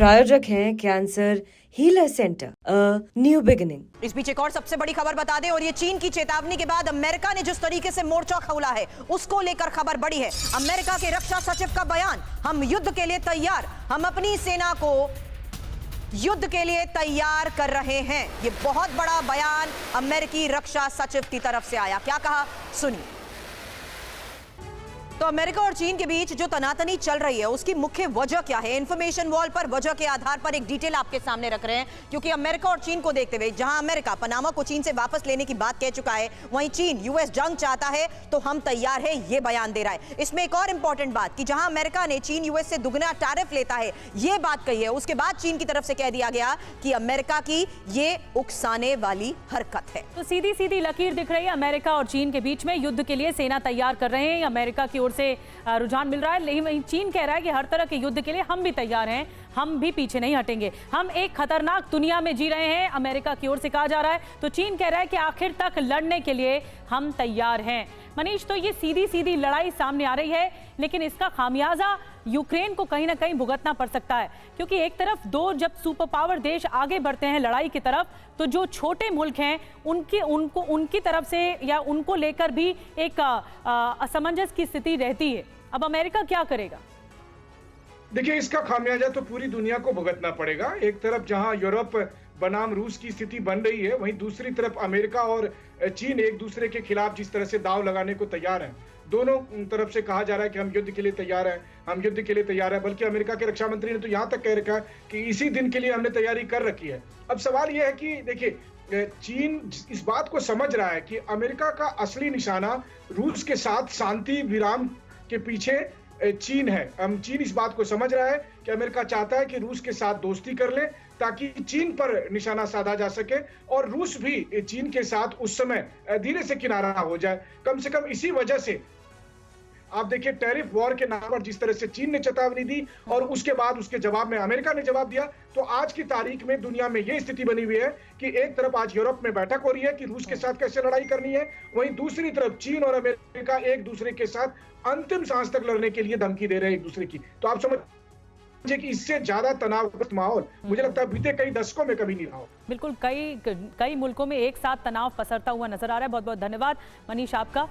प्रायोजक हैं cancer healer centre, new beginning. इस बीच एक और सबसे बड़ी खबर बता दें, और ये चीन की चेतावनी के बाद अमेरिका ने जिस तरीके से मोर्चा खोला है उसको लेकर खबर बड़ी है। अमेरिका के रक्षा सचिव का बयान, हम युद्ध के लिए तैयार, हम अपनी सेना को युद्ध के लिए तैयार कर रहे हैं। ये बहुत बड़ा बयान अमेरिकी रक्षा सचिव की तरफ से आया। क्या कहा, सुनिए। तो अमेरिका और चीन के बीच जो तनातनी चल रही है उसकी मुख्य वजह क्या है? इंफॉर्मेशन वॉल पर वजह के आधार पर एक डिटेल आपके सामने रख रहे हैं, क्योंकि अमेरिका और चीन को देखते हुए जहां अमेरिका पनामा को चीन से वापस लेने की बात कह चुका है, वहीं चीन यूएस जंग चाहता है तो हम तैयार है, ये बयान दे रहा है। इसमें एक और इंपॉर्टेंट बात कि जहां अमेरिका ने चीन यूएस से दुगना टैरिफ लेता है ये बात कही है, उसके बाद चीन की तरफ से कह दिया गया कि अमेरिका की ये उकसाने वाली हरकत है। तो सीधी सीधी लकीर दिख रही है अमेरिका और चीन के बीच में। युद्ध के लिए सेना तैयार कर रहे हैं, अमेरिका की ओर से रुझान मिल रहा है, लेकिन वहीं चीन कह रहा है कि हर तरह के युद्ध के लिए हम भी तैयार हैं, हम भी पीछे नहीं हटेंगे, हम एक खतरनाक दुनिया में जी रहे हैं, अमेरिका की ओर से कहा जा रहा है। तो चीन कह रहा है कि आखिर तक लड़ने के लिए हम तैयार हैं। मनीष, तो ये सीधी सीधी लड़ाई सामने आ रही है, लेकिन इसका खामियाजा यूक्रेन को कहीं ना कहीं भुगतना पड़ सकता है, क्योंकि एक तरफ दो जब सुपर पावर देश आगे बढ़ते हैं लड़ाई की तरफ, तो जो छोटे मुल्क हैं उनकी तरफ से या उनको लेकर भी एक असमंजस की स्थिति रहती है। अब अमेरिका क्या करेगा? देखिए, इसका खामियाजा तो पूरी दुनिया को भुगतना पड़ेगा। एक तरफ जहां यूरोप बनाम रूस की स्थिति बन रही है, वहीं दूसरी तरफ अमेरिका और चीन एक दूसरे के खिलाफ जिस तरह से दांव लगाने को तैयार हैं। दोनों तरफ से कहा जा रहा है कि हम युद्ध के लिए तैयार हैं, हम युद्ध के लिए तैयार हैं। बल्कि अमेरिका के रक्षा मंत्री ने तो यहां तक कह रखा है कि इसी दिन के लिए हमने तैयारी कर रखी है। अब सवाल यह है कि देखिए, चीन इस बात को समझ रहा है कि अमेरिका का असली निशाना रूस के साथ शांति विराम के पीछे चीन है। चीन इस बात को समझ रहा है कि अमेरिका चाहता है कि रूस के साथ दोस्ती कर ले ताकि चीन पर निशाना साधा जा सके, और रूस भी चीन के साथ उस समय धीरे से किनारा हो जाए। कम से कम इसी वजह से आप देखिए, टैरिफ वॉर के नाम पर जिस तरह से चीन ने चेतावनी दी और उसके बाद उसके जवाब में अमेरिका ने जवाब दिया, तो आज की तारीख में दुनिया में यह स्थिति बनी हुई है कि एक तरफ आज यूरोप में बैठक हो रही है कि रूस के साथ कैसे लड़ाई करनी है, वहीं दूसरी तरफ चीन और अमेरिका एक दूसरे के साथ अंतिम सांस तक लड़ने के लिए धमकी दे रहे हैं एक दूसरे की। तो आप समझिए कि इससे ज्यादा तनावग्रस्त माहौल मुझे लगता है बीते कई दशकों में कभी नहीं रहा हो। बिल्कुल, कई मुल्कों में एक साथ तनाव पसरता हुआ नजर आ रहा है। बहुत बहुत धन्यवाद मनीष आपका।